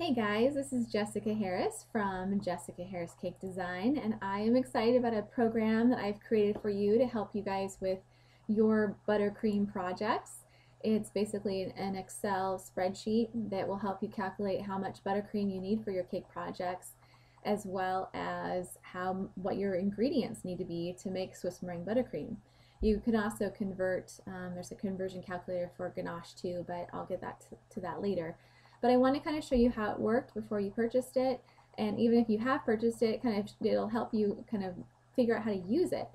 Hey guys, this is Jessica Harris from Jessica Harris Cake Design, and I am excited about a program that I've created for you to help you guys with your buttercream projects. It's basically an Excel spreadsheet that will help you calculate how much buttercream you need for your cake projects, as well as what your ingredients need to be to make Swiss meringue buttercream. You can also convert, there's a conversion calculator for ganache too, but I'll get to that later. But I want to kind of show you how it worked before you purchased it, and even if you have purchased it, it'll help you kind of figure out how to use it,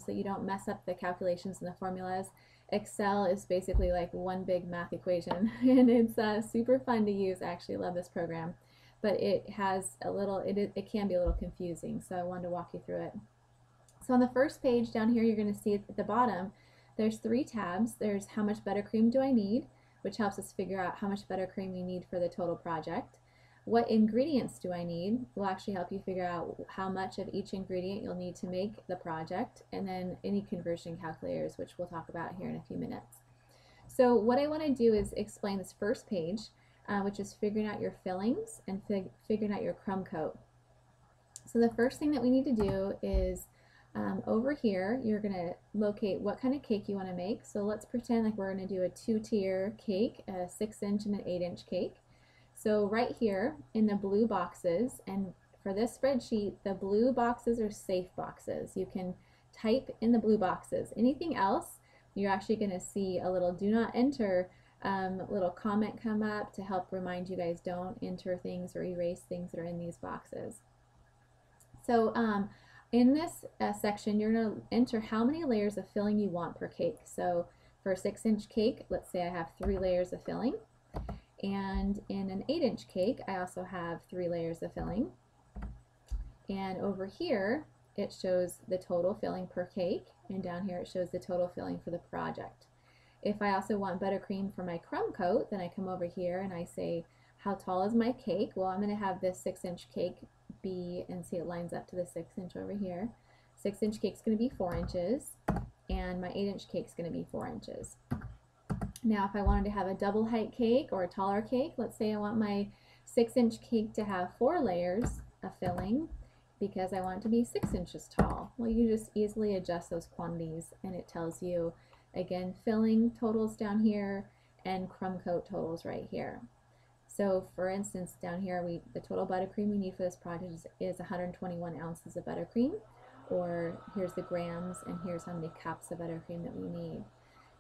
so you don't mess up the calculations and the formulas. Excel is basically like one big math equation, and it's super fun to use. I actually love this program, but it has it can be a little confusing, so I wanted to walk you through it. So on the first page down here, you're going to see at the bottom, there's three tabs. There's how much buttercream do I need, which helps us figure out how much buttercream we need for the total project. What ingredients do I need will actually help you figure out how much of each ingredient you'll need to make the project, and then any conversion calculators, which we'll talk about here in a few minutes. So what I want to do is explain this first page, which is figuring out your fillings and figuring out your crumb coat. So the first thing that we need to do is over here, you're going to locate what kind of cake you want to make. So let's pretend like we're going to do a two-tier cake, a 6-inch and an 8-inch cake. So right here in the blue boxes, and for this spreadsheet, the blue boxes are safe boxes. You can type in the blue boxes. Anything else, you're actually going to see a little do not enter little comment come up to help remind you guys don't enter things or erase things that are in these boxes. So in this section, you're going to enter how many layers of filling you want per cake. So for a 6-inch cake, let's say I have 3 layers of filling. And in an 8-inch cake, I also have 3 layers of filling. And over here, it shows the total filling per cake. And down here, it shows the total filling for the project. If I also want buttercream for my crumb coat, then I come over here and I say, how tall is my cake? Well, I'm going to have this 6-inch cake be, and see it lines up to the 6-inch over here. 6-inch cake is going to be 4 inches, and my 8-inch cake is going to be 4 inches. Now, if I wanted to have a double height cake or a taller cake, let's say I want my 6-inch cake to have 4 layers of filling because I want it to be 6 inches tall. Well, you just easily adjust those quantities, and it tells you, again, filling totals down here and crumb coat totals right here. So for instance, down here, the total buttercream we need for this project is 121 ounces of buttercream, or here's the grams, and here's how many cups of buttercream that we need.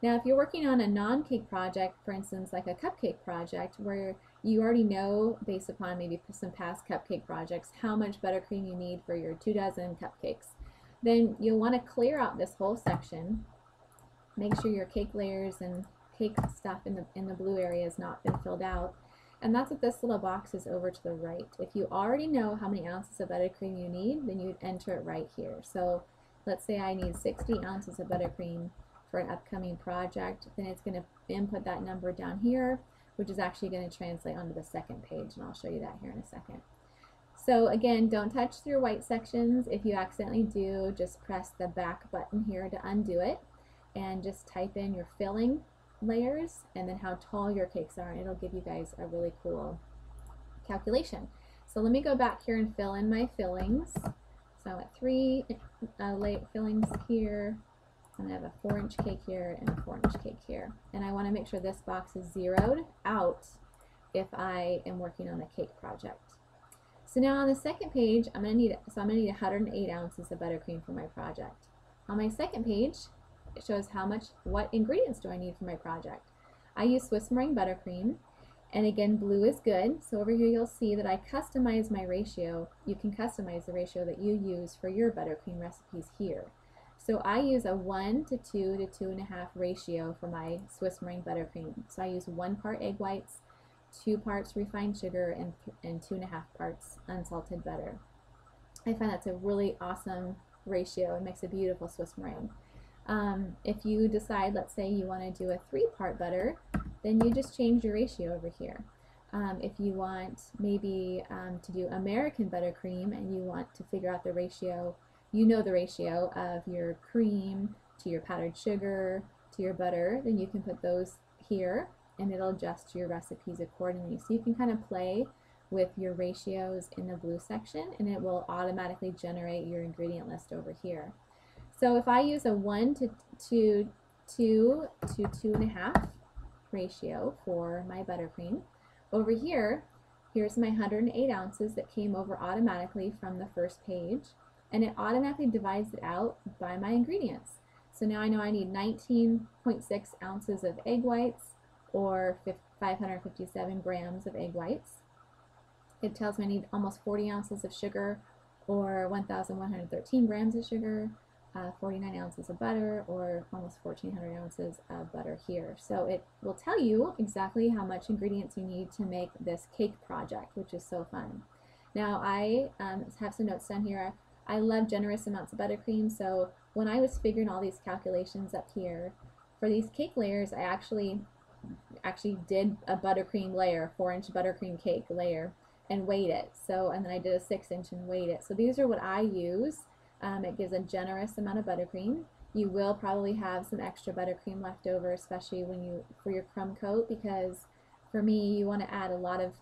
Now, if you're working on a non-cake project, for instance, like a cupcake project, where you already know, based upon maybe some past cupcake projects, how much buttercream you need for your 24 cupcakes, then you'll want to clear out this whole section. Make sure your cake layers and cake stuff in the blue area has not been filled out. And that's what this little box is over to the right. If you already know how many ounces of buttercream you need, then you'd enter it right here. So let's say I need 60 ounces of buttercream for an upcoming project, then it's going to input that number down here, which is actually going to translate onto the second page, and I'll show you that here in a second. So again, don't touch your white sections. If you accidentally do, just press the back button here to undo it, and just type in your filling layers and then how tall your cakes are, and it'll give you guys a really cool calculation. So let me go back here and fill in my fillings. So I'm at 3 fillings here, and I have a 4-inch cake here and a 4-inch cake here, and I want to make sure this box is zeroed out if I am working on a cake project. So now on the second page, I'm going to need 108 ounces of buttercream for my project. On my second page, it shows what ingredients do I need for my project. I use Swiss meringue buttercream, and again, blue is good. So over here you'll see that I customize my ratio. You can customize the ratio that you use for your buttercream recipes here. So I use a 1 to 2 to 2.5 ratio for my Swiss meringue buttercream. So I use 1 part egg whites, 2 parts refined sugar, and 2.5 parts unsalted butter. I find that's a really awesome ratio. It makes a beautiful Swiss meringue. If you decide, let's say you want to do a 3-part butter, then you just change your ratio over here. If you want maybe to do American buttercream and you want to figure out the ratio, you know the ratio of your cream to your powdered sugar to your butter, then you can put those here and it'll adjust your recipes accordingly. So you can kind of play with your ratios in the blue section, and it will automatically generate your ingredient list over here. So if I use a 1 to 2 to 2.5 ratio for my buttercream, over here, here's my 108 ounces that came over automatically from the first page, and it automatically divides it out by my ingredients. So now I know I need 19.6 ounces of egg whites, or 557 grams of egg whites. It tells me I need almost 40 ounces of sugar, or 1,113 grams of sugar, 49 ounces of butter, or almost 1,400 ounces of butter here. So it will tell you exactly how much ingredients you need to make this cake project, which is so fun. Now I have some notes down here. I love generous amounts of buttercream, so when I was figuring all these calculations up here, for these cake layers, I actually did a buttercream layer, 4-inch buttercream cake layer, and weighed it. So, and then I did a 6-inch and weighed it. So these are what I use. It gives a generous amount of buttercream. You will probably have some extra buttercream left over, especially for your crumb coat, because for me, you want to add a lot of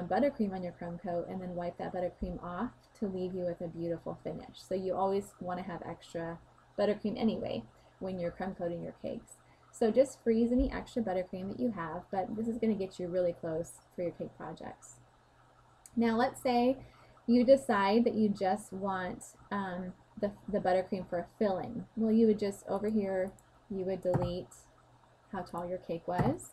buttercream on your crumb coat and then wipe that buttercream off to leave you with a beautiful finish. So you always want to have extra buttercream anyway when you're crumb coating your cakes. So just freeze any extra buttercream that you have, but this is going to get you really close for your cake projects. Now let's say you decide that you just want the buttercream for a filling. Well, you would just, over here, you would delete how tall your cake was,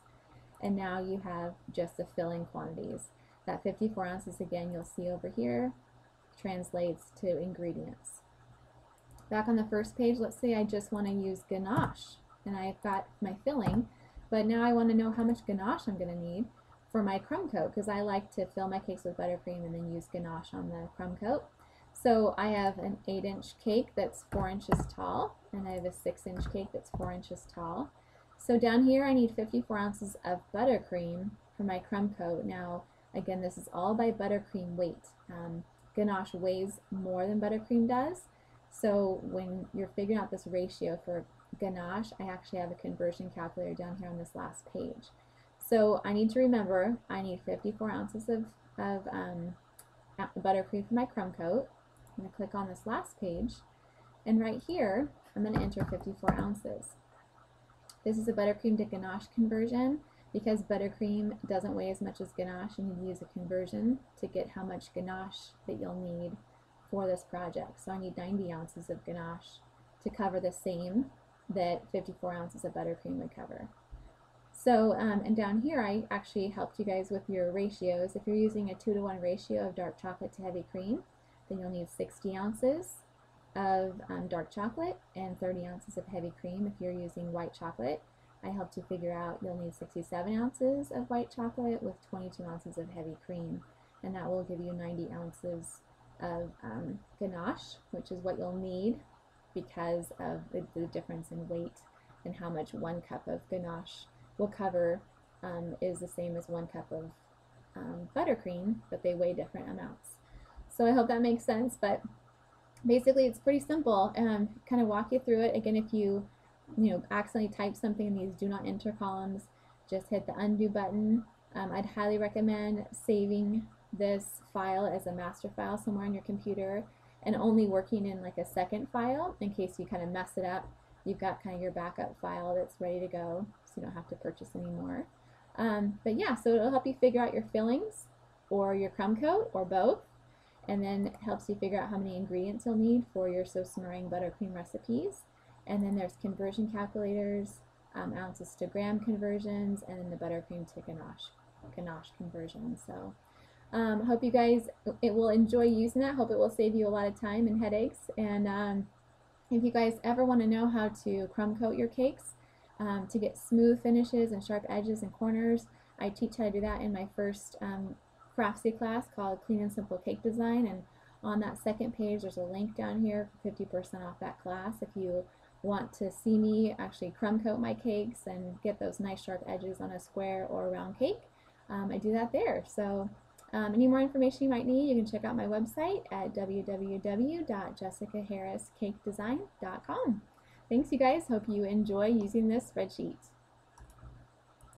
and now you have just the filling quantities. That 54 ounces, again, you'll see over here, translates to ingredients. Back on the first page, let's say I just want to use ganache, and I've got my filling, but now I want to know how much ganache I'm going to need for my crumb coat, because I like to fill my cakes with buttercream and then use ganache on the crumb coat. So I have an 8-inch cake that's 4 inches tall, and I have a 6-inch cake that's 4 inches tall. So down here I need 54 ounces of buttercream for my crumb coat. Now again, this is all by buttercream weight. Ganache weighs more than buttercream does, so when you're figuring out this ratio for ganache, I actually have a conversion calculator down here on this last page. So I need to remember I need 54 ounces of buttercream for my crumb coat. I'm going to click on this last page, and right here I'm going to enter 54 ounces. This is a buttercream to ganache conversion. Because buttercream doesn't weigh as much as ganache, you need to use a conversion to get how much ganache that you'll need for this project. So I need 90 ounces of ganache to cover the same that 54 ounces of buttercream would cover. So, and down here I actually helped you guys with your ratios. If you're using a 2-to-1 ratio of dark chocolate to heavy cream, then you'll need 60 ounces of dark chocolate and 30 ounces of heavy cream. If you're using white chocolate, I helped you figure out you'll need 67 ounces of white chocolate with 22 ounces of heavy cream, and that will give you 90 ounces of ganache, which is what you'll need because of the difference in weight, and how much 1 cup of ganache will cover is the same as 1 cup of buttercream, but they weigh different amounts. So I hope that makes sense, but basically it's pretty simple. Kind of walk you through it. Again, if you accidentally type something in these do not enter columns, just hit the undo button. I'd highly recommend saving this file as a master file somewhere on your computer and only working in like a second file in case you kind of mess it up. You've got kind of your backup file that's ready to go, so you don't have to purchase anymore. But yeah, so it'll help you figure out your fillings or your crumb coat or both, and then it helps you figure out how many ingredients you'll need for your sauce meringue buttercream recipes. And then there's conversion calculators, ounces to gram conversions, and then the buttercream to ganache conversion. So hope you guys will enjoy using that. Hope it will save you a lot of time and headaches. And if you guys ever want to know how to crumb coat your cakes to get smooth finishes and sharp edges and corners, I teach how to do that in my first Craftsy class called Clean and Simple Cake Design. And on that second page, there's a link down here for 50% off that class if you want to see me actually crumb coat my cakes and get those nice sharp edges on a square or a round cake. I do that there. So any more information you might need, you can check out my website at www.jessicaharriscakedesign.com. Thanks, you guys. Hope you enjoy using this spreadsheet.